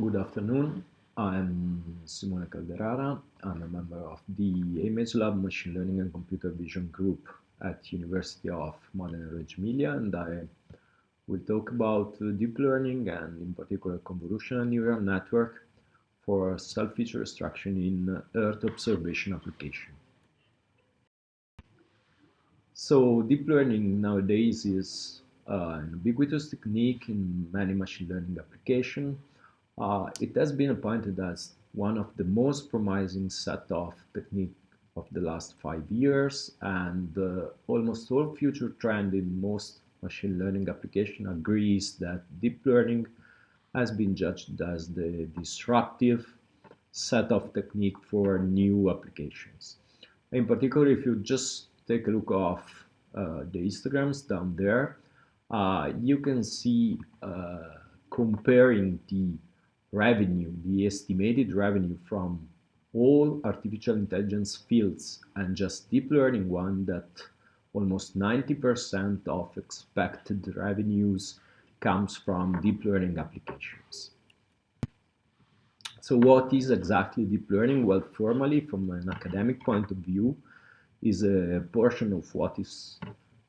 Good afternoon. I'm Simone Calderara. I'm a member of the Image Lab Machine Learning and Computer Vision group at University of Modena Reggio Emilia, and I will talk about deep learning and in particular convolutional neural network for self-feature extraction in Earth observation application. So deep learning nowadays is an ubiquitous technique in many machine learning applications. It has been appointed as one of the most promising set of techniques of the last 5 years, and almost all future trend in most machine learning application agrees that deep learning has been judged as the disruptive set of technique for new applications. In particular, if you just take a look of the histograms down there, you can see comparing the revenue, the estimated revenue from all artificial intelligence fields and just deep learning one, that almost 90% of expected revenues comes from deep learning applications. So what is exactly deep learning? Well, formally, from an academic point of view, is a portion of what is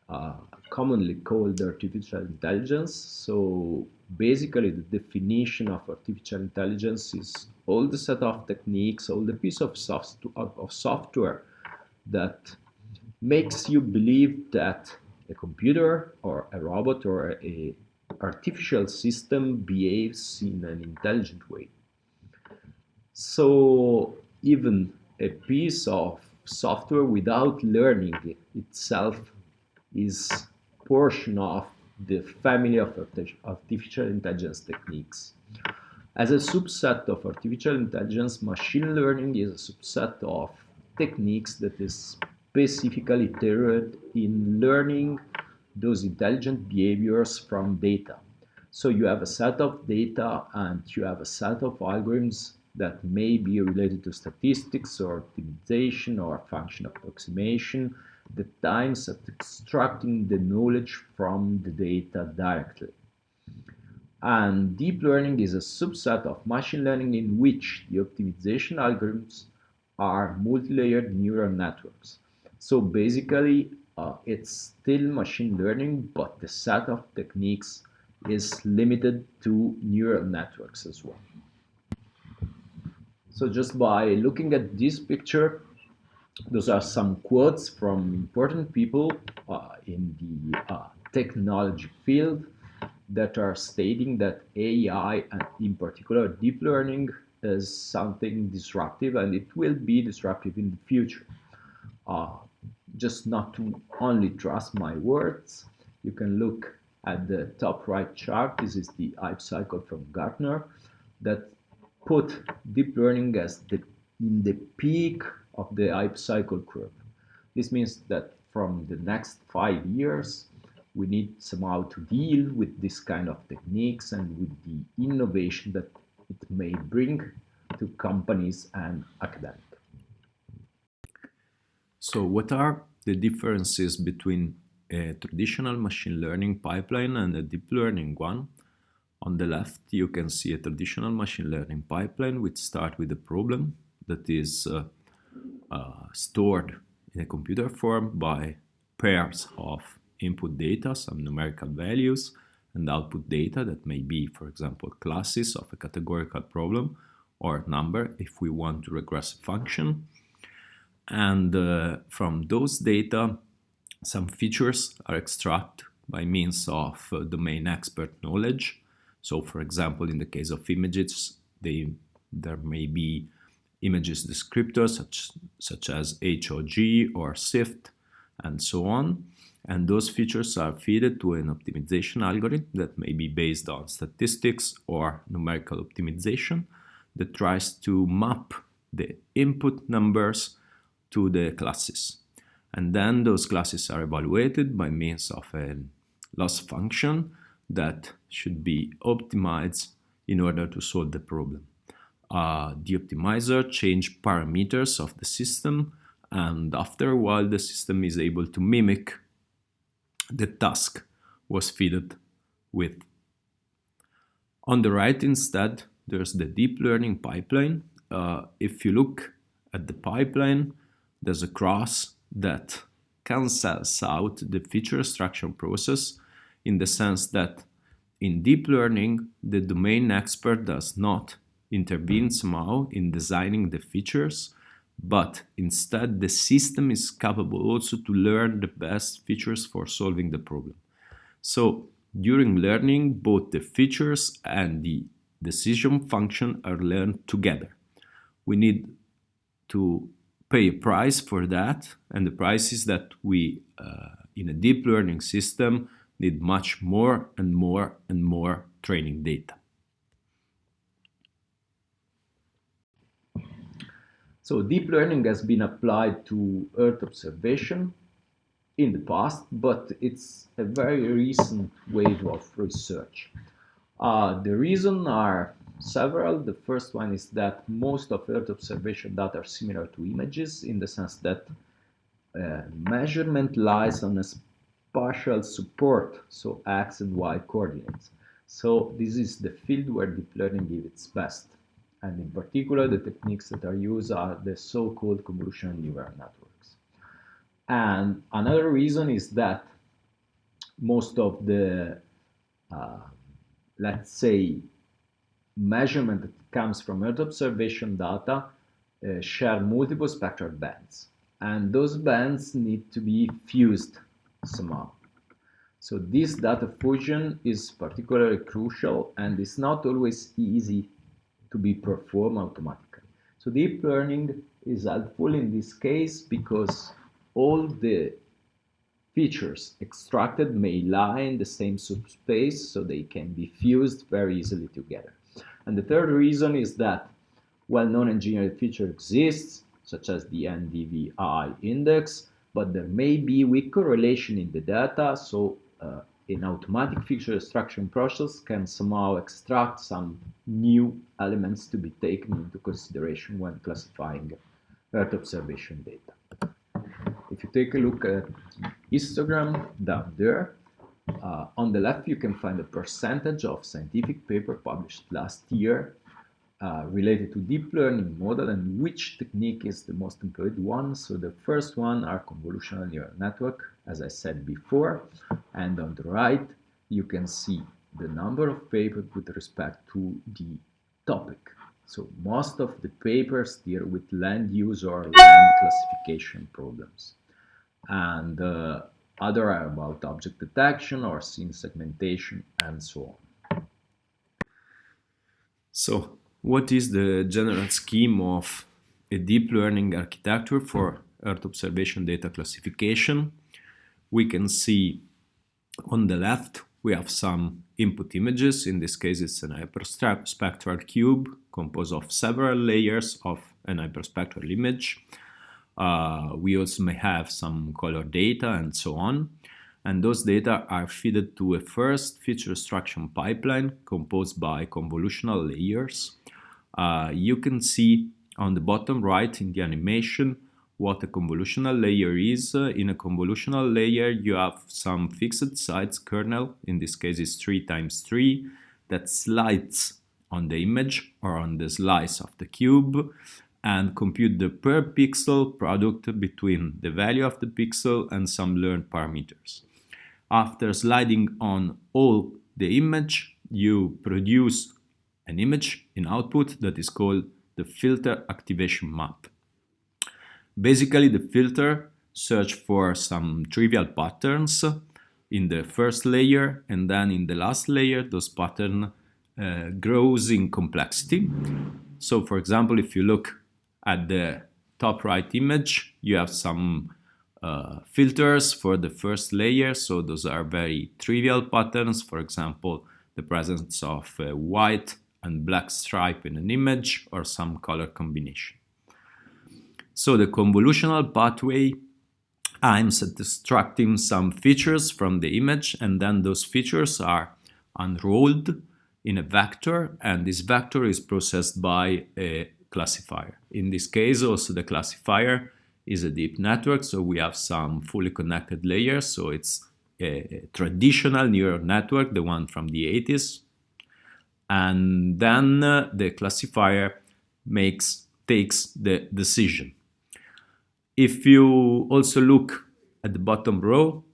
uh, commonly called artificial intelligence. So basically, the definition of artificial intelligence is all the set of techniques, all the piece of software that makes you believe that a computer or a robot or a artificial system behaves in an intelligent way. So even a piece of software without learning itself is portion of the family of artificial intelligence techniques. As a subset of artificial intelligence, machine learning is a subset of techniques that is specifically tailored in learning those intelligent behaviors from data. So you have a set of data and you have a set of algorithms that may be related to statistics or optimization or function approximation that aims at extracting the knowledge from the data directly. And deep learning is a subset of machine learning in which the optimization algorithms are multi-layered neural networks. So basically, it's still machine learning, but the set of techniques is limited to neural networks as well. So just by looking at this picture, those are some quotes from important people in the technology field that are stating that AI, and in particular deep learning, is something disruptive and it will be disruptive in the future. Uh, just not to only trust my words, you can look at the top right chart. This is the hype cycle from Gartner that put deep learning as in the peak of the hype cycle curve. This means that from the next 5 years, we need somehow to deal with this kind of techniques and with the innovation that it may bring to companies and academics. So what are the differences between a traditional machine learning pipeline and a deep learning one? On the left, you can see a traditional machine learning pipeline which starts with a problem that is stored in a computer form by pairs of input data, some numerical values, and output data that may be, for example, classes of a categorical problem or number if we want to regress a function. And from those data, some features are extracted by means of domain expert knowledge. So, for example, in the case of images, there may be images descriptors such as HOG or SIFT and so on. And those features are fed to an optimization algorithm that may be based on statistics or numerical optimization that tries to map the input numbers to the classes. And then those classes are evaluated by means of a loss function that should be optimized in order to solve the problem. The optimizer changes parameters of the system, and after a while the system is able to mimic the task was fed with. On the right instead, there's the deep learning pipeline. If you look at the pipeline, there's a cross that cancels out the feature extraction process, in the sense that in deep learning, the domain expert does not intervene somehow in designing the features, but instead the system is capable also to learn the best features for solving the problem. So during learning, both the features and the decision function are learned together. We need to pay a price for that, and the price is that we, in a deep learning system, need much more and more and more training data. So deep learning has been applied to Earth observation in the past, but it's a very recent wave of research. The reasons are several. The first one is that most of Earth observation data are similar to images, in the sense that measurement lies on a spatial support, so x and y coordinates. So this is the field where deep learning gives its best. And in particular, the techniques that are used are the so-called convolutional neural networks. And another reason is that most of the, let's say, measurement that comes from Earth observation data share multiple spectral bands. And those bands need to be fused somehow. So this data fusion is particularly crucial, and it's not always easy to be performed automatically. So deep learning is helpful in this case because all the features extracted may lie in the same subspace, so they can be fused very easily together. And the third reason is that well-known engineered feature exists, such as the NDVI index, but there may be weak correlation in the data, so an automatic feature extraction process can somehow extract some new elements to be taken into consideration when classifying Earth observation data. If you take a look at the histogram down there, on the left you can find a percentage of scientific paper published last year related to deep learning model and which technique is the most employed one. So the first one are convolutional neural network, as I said before, and on the right you can see the number of papers with respect to the topic. So most of the papers deal with land use or land classification problems, and other are about object detection or scene segmentation and so on. So what is the general scheme of a deep learning architecture for Earth observation data classification? We can see on the left we have some input images. In this case it's an hyperspectral cube composed of several layers of an hyperspectral image. We also may have some color data and so on. And those data are fed to a first feature extraction pipeline composed by convolutional layers. You can see on the bottom right in the animation what a convolutional layer is. In a convolutional layer you have some fixed size kernel, in this case is 3 × 3, that slides on the image or on the slice of the cube and compute the per pixel product between the value of the pixel and some learned parameters. After sliding on all the image, you produce an image in output that is called the filter activation map. Basically, the filter searches for some trivial patterns in the first layer, and then in the last layer, those patterns grows in complexity. So, for example, if you look at the top right image, you have some filters for the first layer. So those are very trivial patterns. For example, the presence of a white and black stripe in an image or some color combination. So the convolutional pathway aims at extracting some features from the image, and then those features are unrolled in a vector, and this vector is processed by a classifier. In this case, also the classifier is a deep network, so we have some fully connected layers. So it's a traditional neural network, the one from the 80s. and then the classifier takes the decision. If you also look at the bottom row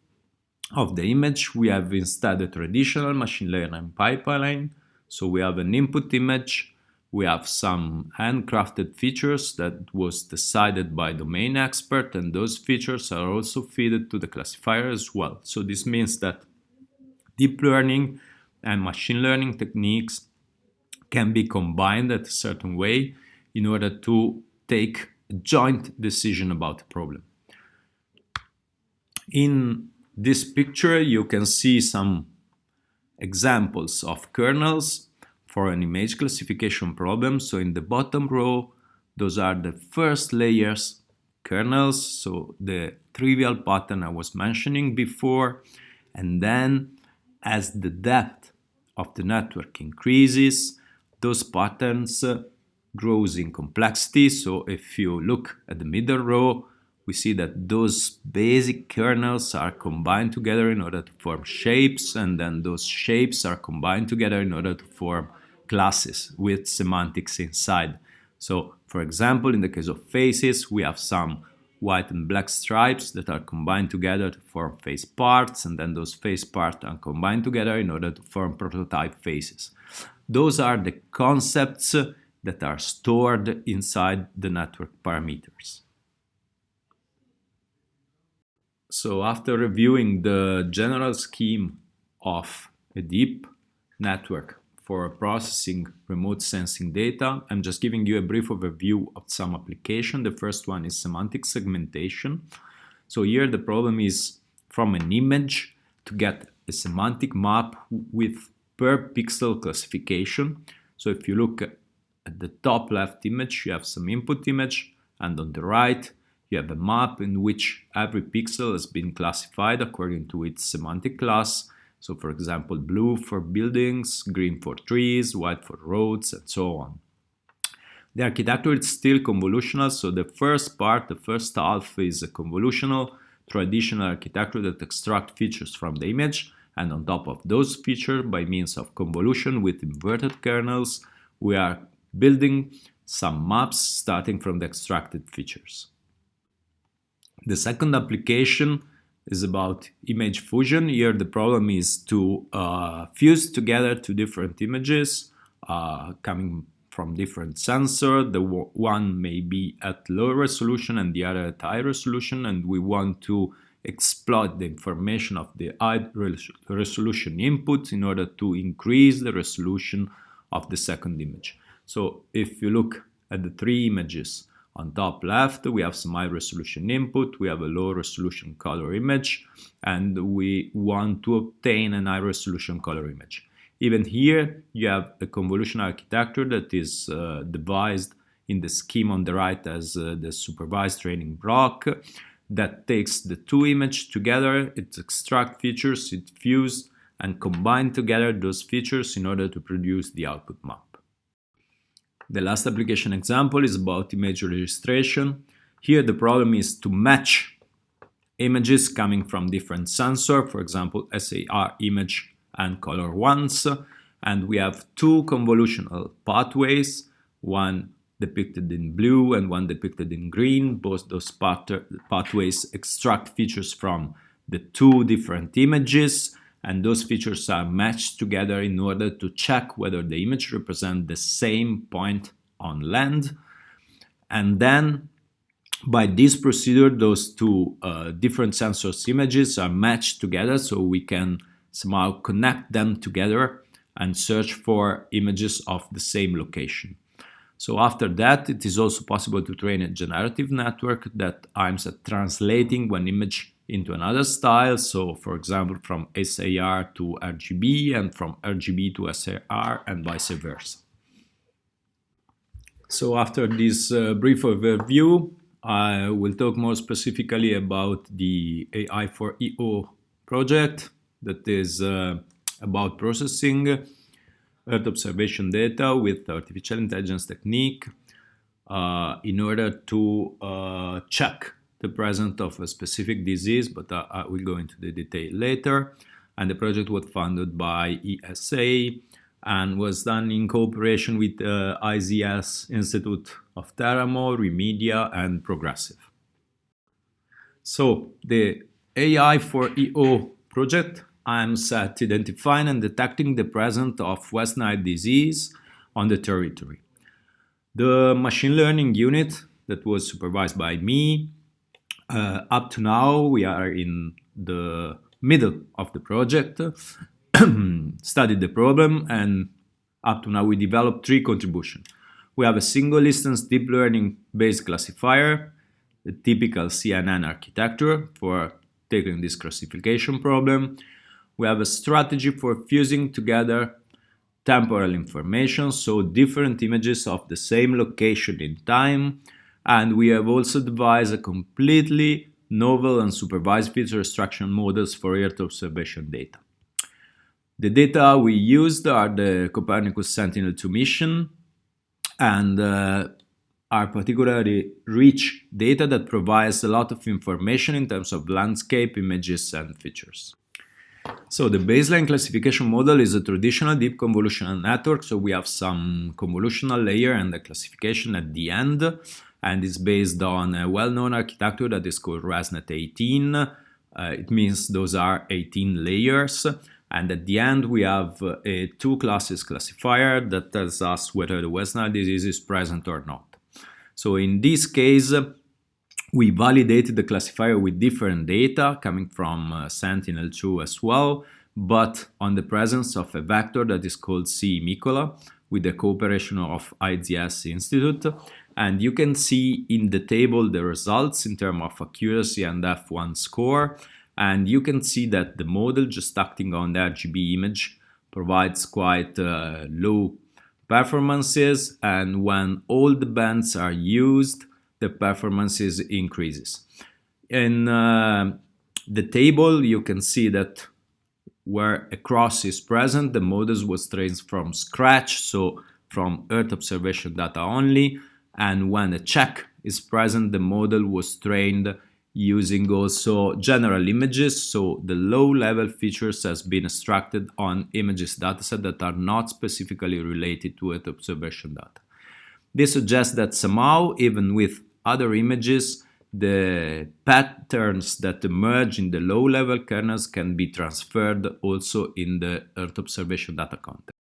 of the image, we have instead a traditional machine learning pipeline. So we have an input image, we have some handcrafted features that was decided by domain expert, and those features are also fed to the classifier as well. So this means that deep learning and machine learning techniques can be combined at a certain way in order to take a joint decision about a problem. In this picture, you can see some examples of kernels for an image classification problem. So in the bottom row, those are the first layers kernels, so the trivial pattern I was mentioning before. And then as the depth of the network increases, those patterns grows in complexity. So if you look at the middle row, we see that those basic kernels are combined together in order to form shapes, and then those shapes are combined together in order to form classes with semantics inside. So, for example, in the case of faces, we have some white and black stripes that are combined together to form face parts, and then those face parts are combined together in order to form prototype faces. Those are the concepts that are stored inside the network parameters. So after reviewing the general scheme of a deep network for processing remote sensing data, I'm just giving you a brief overview of some application. The first one is semantic segmentation. So here the problem is from an image to get a semantic map with per pixel classification. So if you look at the top left image, you have some input image, and on the right, you have a map in which every pixel has been classified according to its semantic class. So for example, blue for buildings, green for trees, white for roads, and so on. The architecture is still convolutional, so the first part, the first half, is a convolutional traditional architecture that extracts features from the image, and on top of those features, by means of convolution with inverted kernels, we are building some maps starting from the extracted features. The second application is about image fusion. Here the problem is to fuse together two different images coming from different sensors. The one may be at low resolution and the other at high resolution, and we want to exploit the information of the high resolution input in order to increase the resolution of the second image. So if you look at the three images, on top left, we have some high resolution input, we have a low resolution color image, and we want to obtain an high resolution color image. Even here, you have a convolutional architecture that is devised in the scheme on the right as the supervised training block that takes the two images together, it extracts features, it fuses and combines together those features in order to produce the output map. The last application example is about image registration. Here the problem is to match images coming from different sensors, for example SAR image and color ones, and we have two convolutional pathways, one depicted in blue and one depicted in green. Both those pathways extract features from the two different images, and those features are matched together in order to check whether the image represents the same point on land. And then by this procedure, those two different sensors images are matched together, so we can somehow connect them together and search for images of the same location. So after that, it is also possible to train a generative network that aims at translating one image into another style. So for example, from SAR to RGB and from RGB to SAR and vice versa. So after this brief overview, I will talk more specifically about the AI for EO project that is about processing Earth observation data with artificial intelligence technique in order to check the presence of a specific disease, but I will go into the detail later. And the project was funded by ESA and was done in cooperation with IZS Institute of Teramo, Remedia, and Progressive. So the AI for EO project aims at identifying and detecting the presence of West Nile disease on the territory. The machine learning unit that was supervised by me, up to now we are in the middle of the project, studied the problem, and up to now we developed 3 contributions. We have a single instance deep learning based classifier, the typical CNN architecture for tackling this classification problem. We have a strategy for fusing together temporal information, so different images of the same location in time. And we have also devised a completely novel and supervised feature extraction models for Earth observation data. The data we used are the Copernicus Sentinel-2 mission and are particularly rich data that provides a lot of information in terms of landscape, images, and features. So the baseline classification model is a traditional deep convolutional network. So we have some convolutional layer and the classification at the end, and it's based on a well-known architecture that is called ResNet 18. It means those are 18 layers. And at the end, we have a 2 classes classifier that tells us whether the West Nile disease is present or not. So in this case, we validated the classifier with different data coming from Sentinel-2 as well, but on the presence of a vector that is called C. Micola with the cooperation of IZS Institute. And you can see in the table the results in terms of accuracy and F1 score. And you can see that the model just acting on the RGB image provides quite low performances, and when all the bands are used, the performances increases. In the table, you can see that where a cross is present, the models was trained from scratch, so from Earth observation data only, and when a check is present, the model was trained using also general images, so the low-level features has been extracted on images dataset that are not specifically related to Earth observation data. This suggests that somehow, even with other images, the patterns that emerge in the low-level kernels can be transferred also in the Earth observation data context.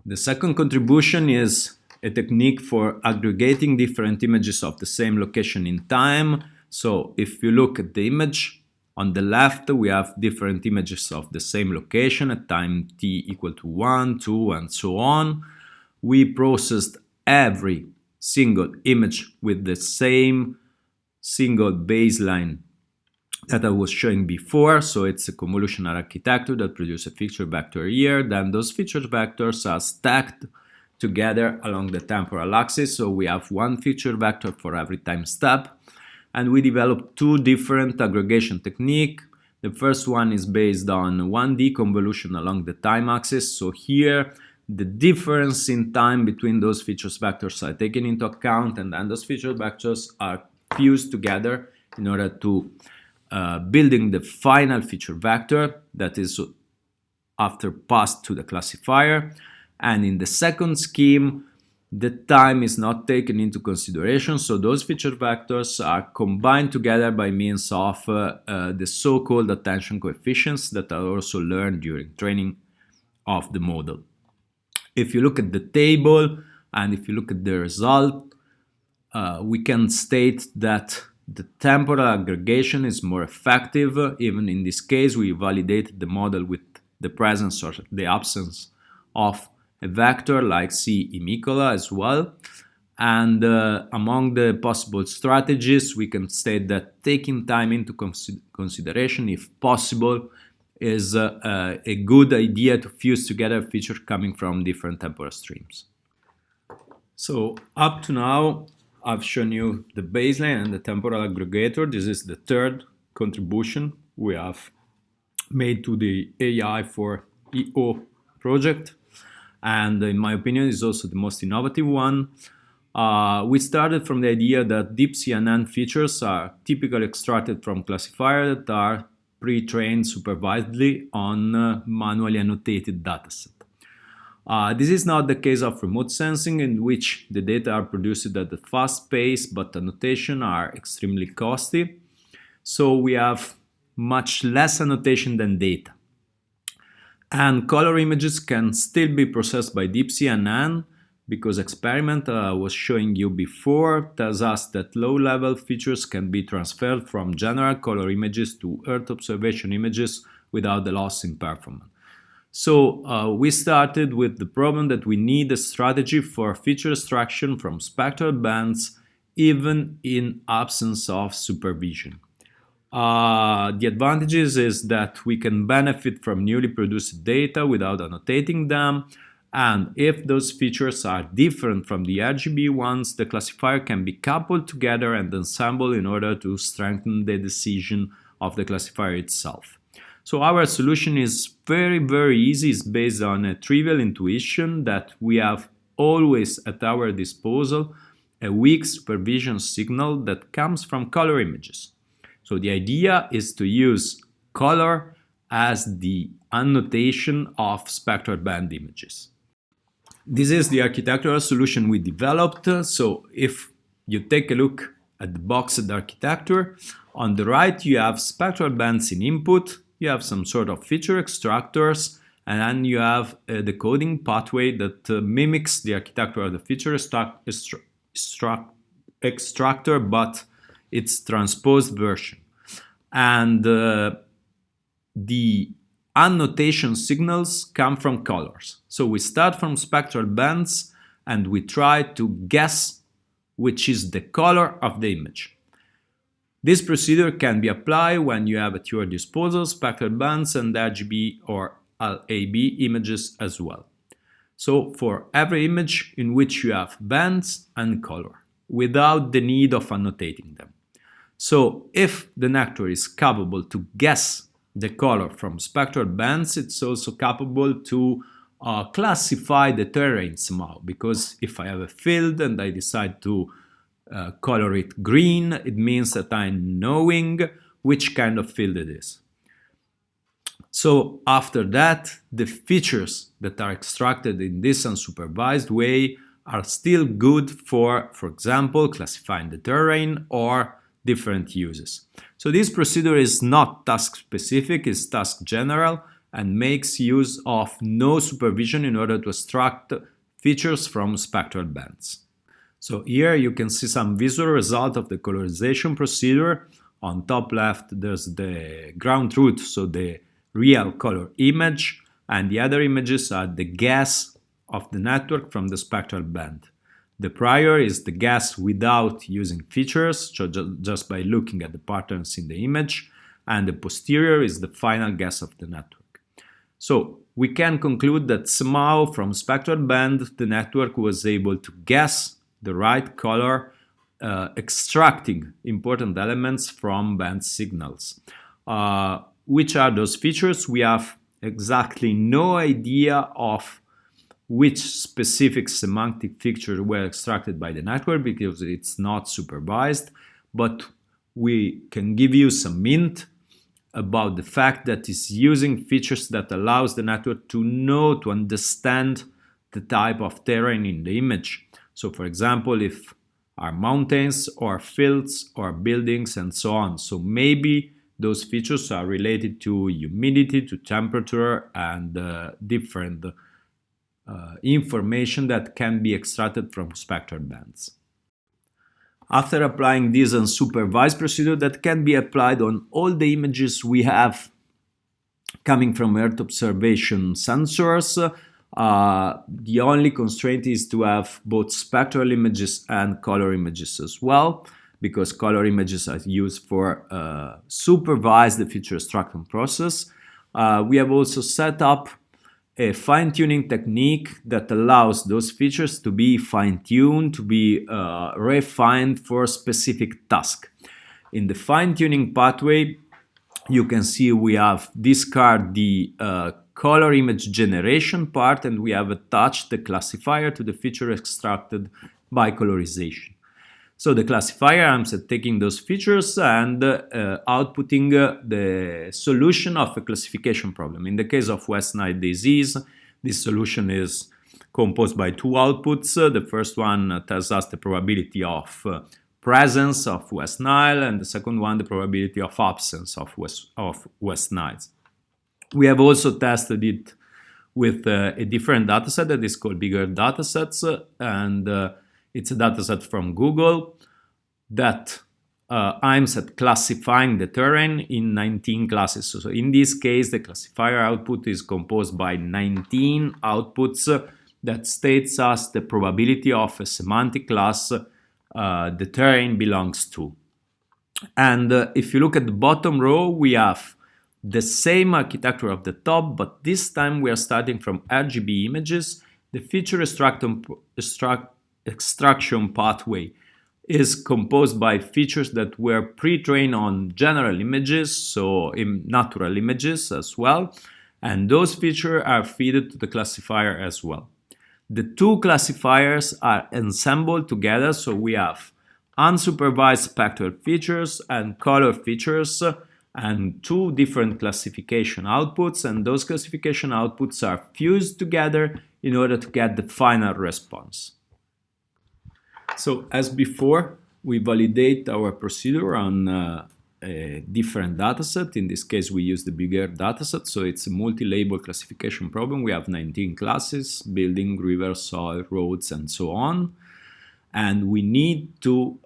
The second contribution is a technique for aggregating different images of the same location in time. So if you look at the image, on the left we have different images of the same location at time t equal to 1, 2, and so on. We processed every single image with the same single baseline that I was showing before. So it's a convolutional architecture that produces a feature vector here. Then those feature vectors are stacked together along the temporal axis. So we have one feature vector for every time step. And we developed 2 different aggregation techniques. The first one is based on 1D convolution along the time axis. So here, the difference in time between those features vectors are taken into account, and then those feature vectors are fused together in order to building the final feature vector that is after passed to the classifier. And in the second scheme, the time is not taken into consideration, so those feature vectors are combined together by means of the so-called attention coefficients that are also learned during training of the model. If you look at the table and if you look at the result, we can state that the temporal aggregation is more effective. Even in this case, we validated the model with the presence or the absence of a vector like C. Micola as well. And among the possible strategies, we can state that taking time into consideration, if possible, is a good idea to fuse together features coming from different temporal streams. So up to now, I've shown you the baseline and the temporal aggregator. This is the third contribution we have made to the AI for EO project. And in my opinion, is also the most innovative one. We started from the idea that deep CNN features are typically extracted from classifiers that are pre-trained supervisedly on manually annotated dataset. This is not the case of remote sensing, in which the data are produced at a fast pace, but annotation are extremely costly. So we have much less annotation than data. And color images can still be processed by DeepSea and NAN, because experiment I was showing you before tells us that low-level features can be transferred from general color images to Earth observation images without the loss in performance. So we started with the problem that we need a strategy for feature extraction from spectral bands even in absence of supervision. The advantages is that we can benefit from newly produced data without annotating them, and if those features are different from the RGB ones, the classifier can be coupled together and assembled in order to strengthen the decision of the classifier itself. So our solution is very easy. It's based on a trivial intuition that we have always at our disposal a weak supervision signal that comes from color images. So the idea is to use color as the annotation of spectral band images. This is the architectural solution we developed. So if you take a look at the boxed architecture, on the right you have spectral bands in input, you have some sort of feature extractors, and then you have a decoding pathway that mimics the architecture of the feature extractor, but its transposed version. And the annotation signals come from colors. So we start from spectral bands and we try to guess which is the color of the image. This procedure can be applied when you have at your disposal spectral bands and RGB or LAB images as well. So for every image in which you have bands and color, without the need of annotating them. So if the network is capable to guess the color from spectral bands, it's also capable to classify the terrain somehow, because if I have a field and I decide to color it green, it means that I'm knowing which kind of field it is. So after that, the features that are extracted in this unsupervised way are still good for example, classifying the terrain or different uses. So this procedure is not task specific, it's task general, and makes use of no supervision in order to extract features from spectral bands. So here you can see some visual result of the colorization procedure. On top left there's the ground truth, so the real color image, and the other images are the guess of the network from the spectral band. The prior is the guess without using features, so just by looking at the patterns in the image, and the posterior is the final guess of the network. So we can conclude that somehow from spectral band the network was able to guess the right color, extracting important elements from band signals. Which are those features? We have exactly no idea of which specific semantic features were extracted by the network because it's not supervised, but we can give you some hint about the fact that it's using features that allows the network to know, to understand the type of terrain in the image. So for example, if are mountains or fields or buildings and so on. So maybe those features are related to humidity, to temperature, and different information that can be extracted from spectral bands. After applying this unsupervised procedure that can be applied on all the images we have coming from Earth observation sensors, the only constraint is to have both spectral images and color images as well, because color images are used for supervise the feature extraction process. We have also set up a fine-tuning technique that allows those features to be fine-tuned, to be refined for specific task. In the fine-tuning pathway, you can see we have discard the color image generation part, and we have attached the classifier to the feature extracted by colorization. So the classifier aims at taking those features and outputting the solution of a classification problem. In the case of West Nile disease, this solution is composed by two outputs. The first one tells us the probability of presence of West Nile, and the second one the probability of absence of West Nile. We have also tested it with a different dataset that is called bigger datasets, and it's a dataset from Google that aims at classifying the terrain in 19 classes. So in this case, the classifier output is composed by 19 outputs that states us the probability of a semantic class the terrain belongs to. And if you look at the bottom row, we have the same architecture of the top, but this time we are starting from RGB images. The feature extraction pathway is composed by features that were pre-trained on general images, so in natural images as well, and those features are fed to the classifier as well. The two classifiers are ensembled together, so we have unsupervised spectral features and color features, and two different classification outputs, and those classification outputs are fused together in order to get the final response. So as before, we validate our procedure on a different dataset. In this case, we use the bigger dataset, so it's a multi-label classification problem. We have 19 classes: building, river, soil, roads, and so on. And we need to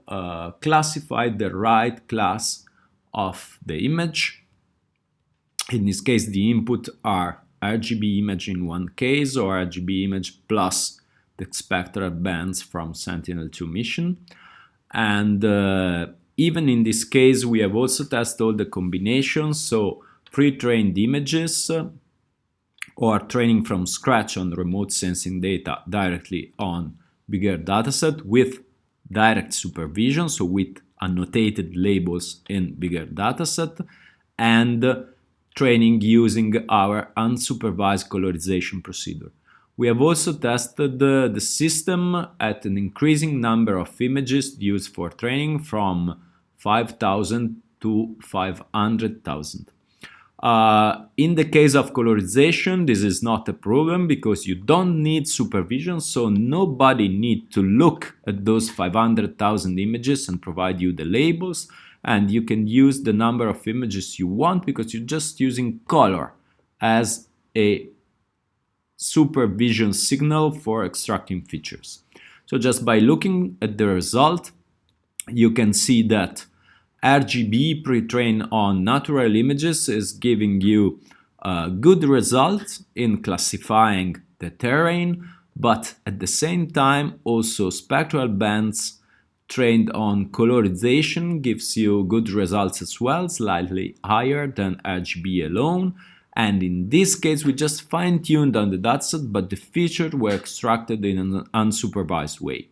classify the right class of the image. In this case, the input are RGB image in one case, or RGB image plus the spectral bands from Sentinel-2 mission. And even in this case, we have also tested all the combinations, so pre-trained images or training from scratch on remote sensing data directly on bigger dataset with direct supervision, so with annotated labels in bigger dataset, and training using our unsupervised colorization procedure. We have also tested the system at an increasing number of images used for training from 5,000 to 500,000. In the case of colorization, this is not a problem because you don't need supervision, so nobody needs to look at those 500,000 images and provide you the labels, and you can use the number of images you want because you're just using color as a supervision signal for extracting features. So just by looking at the result, you can see that RGB pre-trained on natural images is giving you good results in classifying the terrain, but at the same time also spectral bands trained on colorization gives you good results as well, slightly higher than RGB alone. And in this case, we just fine-tuned on the dataset, but the features were extracted in an unsupervised way.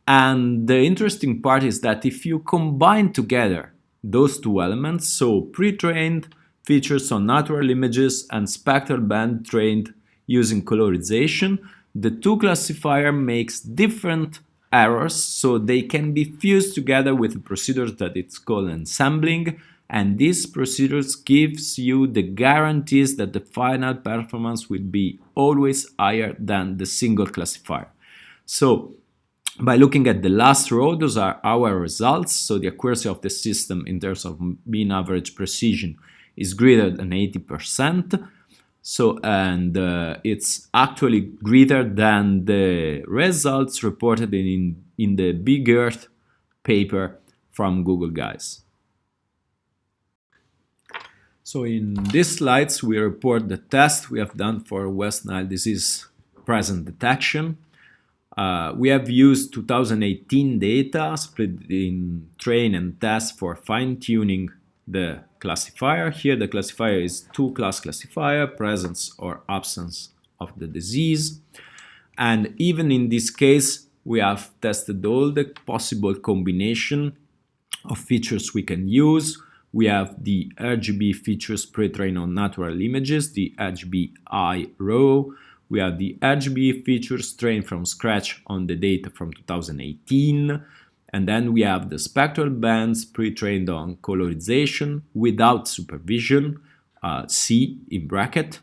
And the interesting part is that if you combine together those two elements, so pre-trained features on natural images and spectral band trained using colorization, the two classifier makes different errors, so they can be fused together with a procedure that it's called ensembling, and this procedure gives you the guarantees that the final performance will be always higher than the single classifier. So by looking at the last row, those are our results. So the accuracy of the system in terms of mean average precision is greater than 80%. So, and it's actually greater than the results reported in the Big Earth paper from Google guys. So in these slides, we report the test we have done for West Nile disease present detection. We have used 2018 data split in train and test for fine-tuning the classifier. Here the classifier is two-class classifier, presence or absence of the disease. And even in this case, we have tested all the possible combination of features we can use. We have the RGB features pre-trained on natural images, the RGB-I row. We have the RGB features trained from scratch on the data from 2018. And then we have the spectral bands pre-trained on colorization without supervision, C in bracket.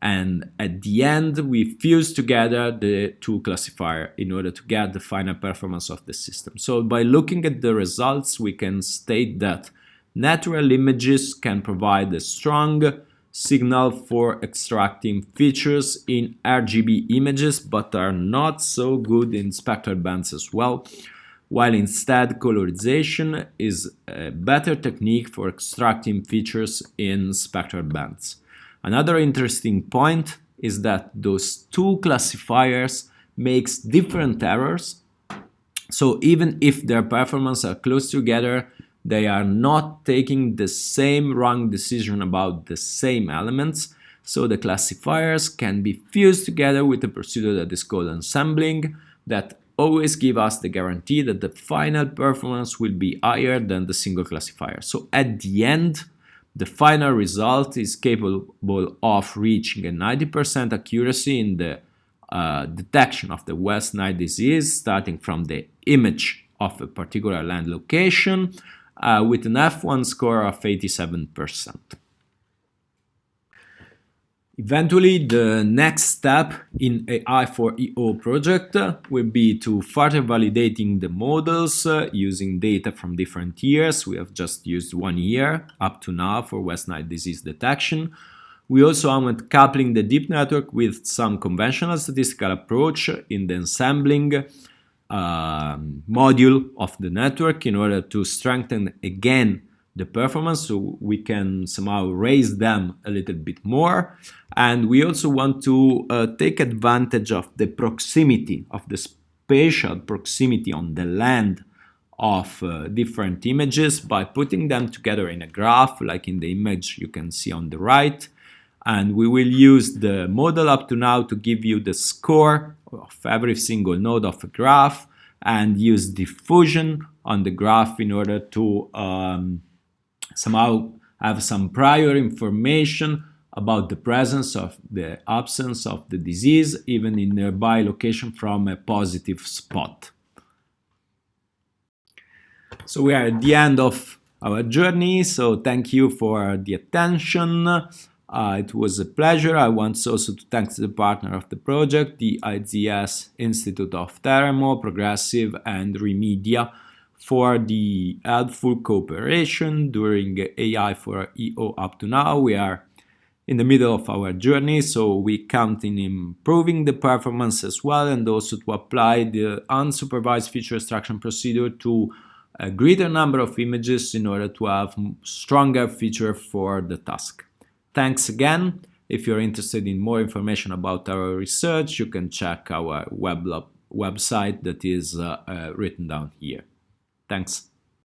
And at the end, we fuse together the two classifiers in order to get the final performance of the system. So by looking at the results, we can state that natural images can provide a strong signal for extracting features in RGB images, but are not so good in spectral bands as well, while instead colorization is a better technique for extracting features in spectral bands. Another interesting point is that those two classifiers makes different errors. So even if their performance are close together, they are not taking the same wrong decision about the same elements. So the classifiers can be fused together with a procedure that is called ensembling, that always give us the guarantee that the final performance will be higher than the single classifier. So at the end, the final result is capable of reaching a 90% accuracy in the detection of the West Nile disease, starting from the image of a particular land location, with an F1 score of 87%. Eventually, the next step in AI for EO project will be to further validating the models using data from different years. We have just used 1 year up to now for West Nile disease detection. We also went coupling the deep network with some conventional statistical approach in the ensembling module of the network in order to strengthen again the performance, so we can somehow raise them a little bit more. And we also want to take advantage of the proximity, of the spatial proximity on the land of different images by putting them together in a graph, like in the image you can see on the right. And we will use the model up to now to give you the score of every single node of a graph, and use diffusion on the graph in order to somehow have some prior information about the presence of the absence of the disease, even in nearby location from a positive spot. So we are at the end of our journey, so thank you for the attention. It was a pleasure. I want also to thank the partner of the project, the IZS Institute of Teramo, Progressive, and Remedia, for the helpful cooperation during AI for EO up to now. We are in the middle of our journey, so we count in improving the performance as well, and also to apply the unsupervised feature extraction procedure to a greater number of images in order to have stronger feature for the task. Thanks again. If you're interested in more information about our research, you can check our website that is written down here. Thanks.